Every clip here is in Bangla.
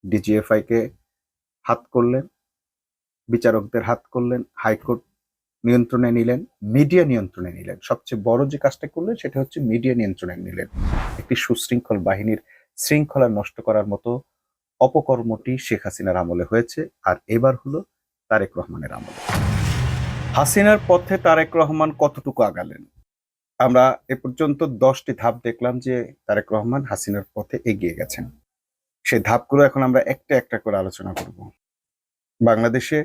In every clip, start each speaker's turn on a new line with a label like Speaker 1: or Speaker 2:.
Speaker 1: ডিজিএফআই-কে হাত করলেন, বিচারকদের হাত করলেন, হাইকোর্ট নিয়ন্ত্রণে নিলেন, মিডিয়া নিয়ন্ত্রণে নিলেন। সবচেয়ে বড় যে কাজটা করলেন সেটা হচ্ছে মিডিয়া নিয়ন্ত্রণে নিলেন। একটি সুশৃঙ্খল বাহিনীর শৃঙ্খলা নষ্ট করার মতো অপকর্মটি শেখ হাসিনার আমলে হয়েছে, আর এবার হলো তারেক রহমানের আমলে। হাসিনার পথে তারেক রহমান কতটুকু আগালেন? আমরা এ পর্যন্ত 10টি ধাপ দেখলাম যে তারেক রহমান হাসিনার পথে এগিয়ে গেছেন। সেই ধাপগুলো এখন আমরা একটা একটা করে আলোচনা করব। বাংলাদেশে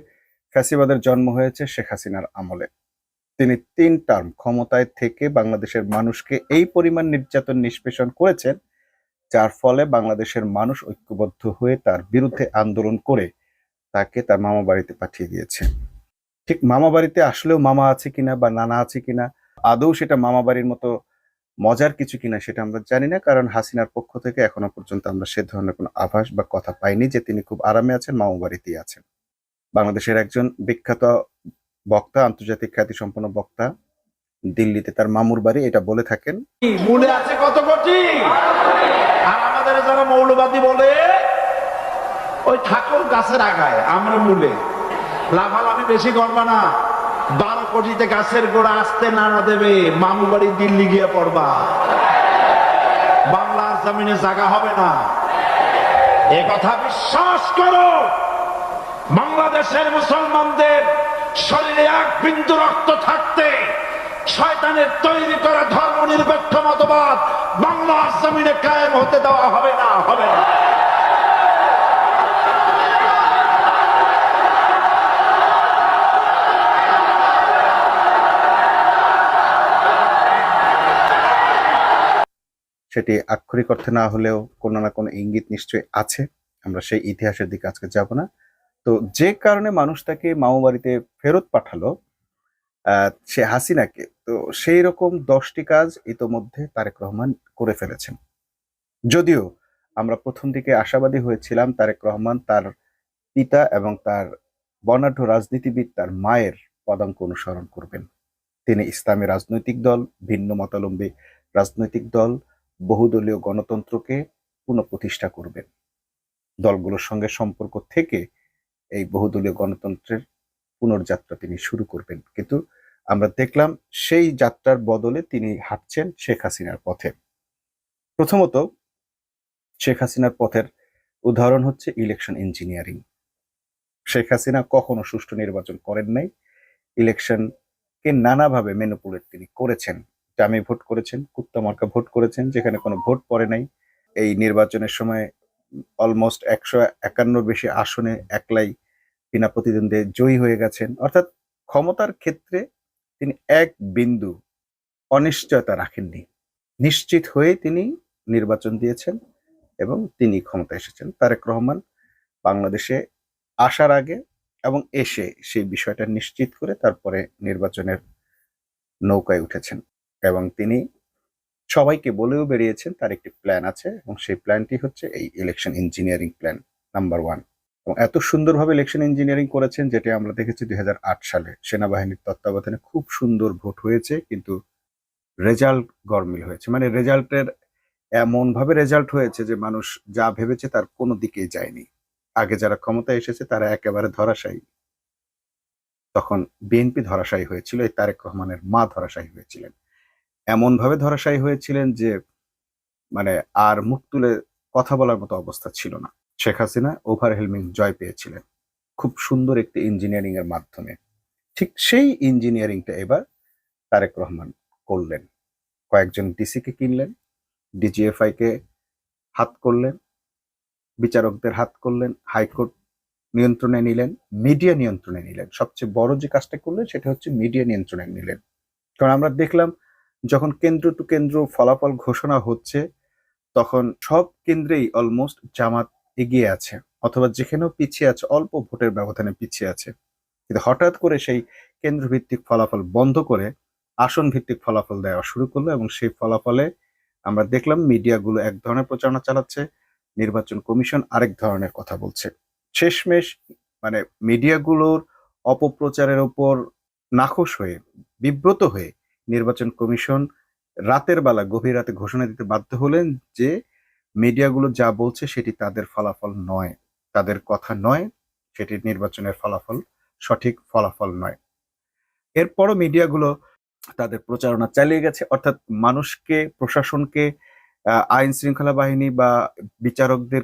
Speaker 1: ফ্যাসিবাদের জন্ম হয়েছে শেখ হাসিনার আমলে। তিনি 3 টার্ম ক্ষমতায় থেকে বাংলাদেশের মানুষকে এই পরিমাণ নির্যাতন নিষ্পেষণ করেছেন, যার ফলে বাংলাদেশের মানুষ ঐক্যবদ্ধ হয়ে তার বিরুদ্ধে আন্দোলন করে তাকে তার মামা বাড়িতে পাঠিয়ে দিয়েছে। ঠিক মামা বাড়িতে আসলেও মামা আছে কিনা বা নানা আছে কিনা, আদৌ সেটা মামা বাড়ির মতো মজার কিছু কিনা সেটা আমরা জানি না, কারণ হাসিনার পক্ষ থেকে এখনো পর্যন্ত আমরা সে ধরনের কোনো আভাস বা কথা পাইনি যে তিনি খুব আরামে আছেন, মামা বাড়িতেই আছেন। বাংলাদেশের একজন বিখ্যাত বক্তা, আন্তর্জাতিক খ্যাতিসম্পন্ন বক্তা, দিল্লিতে তার মামুর বাড়ি, এটা বলে থাকেন,
Speaker 2: মূলে আছে কত কোটি। আর আমাদের যারা মৌলবাদী বলে ওই ঠাকুর গাছের আগায়, আমরা মূলে। লাফালাফি বেশি করবা না, 12 কোটিতে গাছের গোড়া আসতে নাড়া দেবে, মামু বাড়ি দিল্লি গিয়ে পড়বা, বাংলার জমিনে জায়গা হবে না। এ কথা বিশ্বাস করো। বাংলাদেশের মুসলমানদের শরীরে এক বিন্দু রক্ত থাকতে শয়তানের তৈরি করা ধর্ম নিরপেক্ষ মতবাদ বাংলার জমিনে কায়েম হতে দেওয়া হবে না, হবে না।
Speaker 1: সেটি আক্ষরিক অর্থে না হলেও কোনো না কোনো ইঙ্গিত নিশ্চয়ই আছে। আমরা সেই ইতিহাসের দিকে আজকে যাব না। তো যে কারণে মানুষ তাকে মামু বাড়িতে ফেরত পাঠালো, সে হাসিনাকে, তো সেই রকম 10টি কাজ ইতোমধ্যে তারেক রহমান করে ফেলেছেন। যদিও আমরা প্রথম দিকে আশাবাদী হয়েছিলাম তারেক রহমান তার পিতা এবং তার বর্ণাঢ্য রাজনীতিবিদ তার মায়ের পদাঙ্ক অনুসরণ করবেন। তিনি ইসলামী রাজনৈতিক দল, ভিন্ন মতাবলম্বী রাজনৈতিক দল, বহুদলীয় গণতন্ত্রকে পুনঃপ্রতিষ্ঠা করবেন। দলগুলোর সঙ্গে সম্পর্ক থেকে এই বহুদলীয় গণতন্ত্রের পুনর্যাত্রা তিনি শুরু করবেন। কিন্তু আমরা দেখলাম সেই যাত্রার বদলে তিনি হাঁটছেন শেখ হাসিনার পথে। প্রথমত, শেখ হাসিনার পথের উদাহরণ হচ্ছে ইলেকশন ইঞ্জিনিয়ারিং। শেখ হাসিনা কখনো সুষ্ঠু নির্বাচন করেন নাই। ইলেকশনকে নানাভাবে ম্যানিপুলেট তিনি করেছেন। ডামি ভোট করেছেন, কুত্তা মার্কা ভোট করেছেন, যেখানে কোনো ভোট পড়ে নাই। এই নির্বাচনের সময় অলমোস্ট 151 বেশি আসনে একলাই বিনা প্রতিদ্বন্দ্বে জয়ী হয়ে গেছেন। অর্থাৎ ক্ষমতার ক্ষেত্রে তিনি এক বিন্দু অনিশ্চয়তা রাখেননি। নিশ্চিত হয়ে তিনি নির্বাচন দিয়েছেন এবং তিনি ক্ষমতায় এসেছেন। তারেক রহমান বাংলাদেশে আসার আগে এবং এসে সেই বিষয়টা নিশ্চিত করে তারপরে নির্বাচনের নৌকায় উঠেছেন এবং তিনি সবাইকে বলেও বেরিয়েছেন তার একটি প্ল্যান আছে এবং সেই প্ল্যানটি হচ্ছে এই ইলেকশন ইঞ্জিনিয়ারিং প্ল্যান নাম্বার 1। এবং এত সুন্দরভাবে ইলেকশন ইঞ্জিনিয়ারিং করেছেন যেটা আমরা দেখেছি 2008 সালে সেনাবাহিনীর তত্ত্বাবধানে খুব সুন্দর ভোট হয়েছে, কিন্তু রেজাল্ট গরমিল হয়েছে। মানে রেজাল্টের এমনভাবে রেজাল্ট হয়েছে যে মানুষ যা ভেবেছে তার কোনো দিকেই যায়নি। আগে যারা ক্ষমতায় এসেছে তারা একেবারে ধরাশায়ী। তখন বিএনপি ধরাশায়ী হয়েছিল, এই তারেক রহমানের মা ধরাশায়ী হয়েছিলেন। এমনভাবে ধরাশায়ী হয়েছিলেন যে মানে আর মুখ তুলে কথা বলার মতো অবস্থা ছিল না। শেখ হাসিনা ওভারহেলমিং জয় পেয়েছিলেন খুব সুন্দর একটি ইঞ্জিনিয়ারিং এর মাধ্যমে। ঠিক সেই ইঞ্জিনিয়ারিংটা এবার তারেক রহমান করলেন। কয়েকজন ডিসিকে কিনলেন, ডিজিএফআই-কে হাত করলেন, বিচারকদের হাত করলেন, হাইকোর্ট নিয়ন্ত্রণে নিলেন, মিডিয়া নিয়ন্ত্রণে নিলেন। সবচেয়ে বড় যে কাজটা করলেন সেটা হচ্ছে মিডিয়া নিয়ন্ত্রণে নিলেন। কারণ আমরা দেখলাম যখন কেন্দ্র টু কেন্দ্র ফলাফল ঘোষণা হচ্ছে তখন সব কেন্দ্রেই অলমোস্ট জামাত এগিয়ে আছে, অথবা যেখানেও পিছিয়ে আছে অল্প ভোটের ব্যবধানে পিছিয়ে আছে। কিন্তু হঠাৎ করে সেই কেন্দ্রভিত্তিক ফলাফল বন্ধ করে আসন ভিত্তিক ফলাফল দেওয়া শুরু করলো এবং সেই ফলাফলে আমরা দেখলাম মিডিয়াগুলো এক ধরনের প্রচারণা চালাচ্ছে, নির্বাচন কমিশন আরেক ধরনের কথা বলছে। শেষমেশ মানে মিডিয়াগুলোর অপপ্রচারের ওপর নাখোশ হয়ে, বিব্রত হয়ে নির্বাচন কমিশন রাতের বেলা গভীর রাতে ঘোষণা দিতে বাধ্য হলেন যে মিডিয়াগুলো যা বলছে সেটি তাদের ফলাফল নয়, তাদের কথা নয়, সেটি নির্বাচনের ফলাফল সঠিক ফলাফল নয়। এরপরও মিডিয়াগুলো তাদের প্রচারণা চালিয়ে গেছে, অর্থাৎ মানুষকে, প্রশাসনকে, আইন শৃঙ্খলা বাহিনী বা বিচারকদের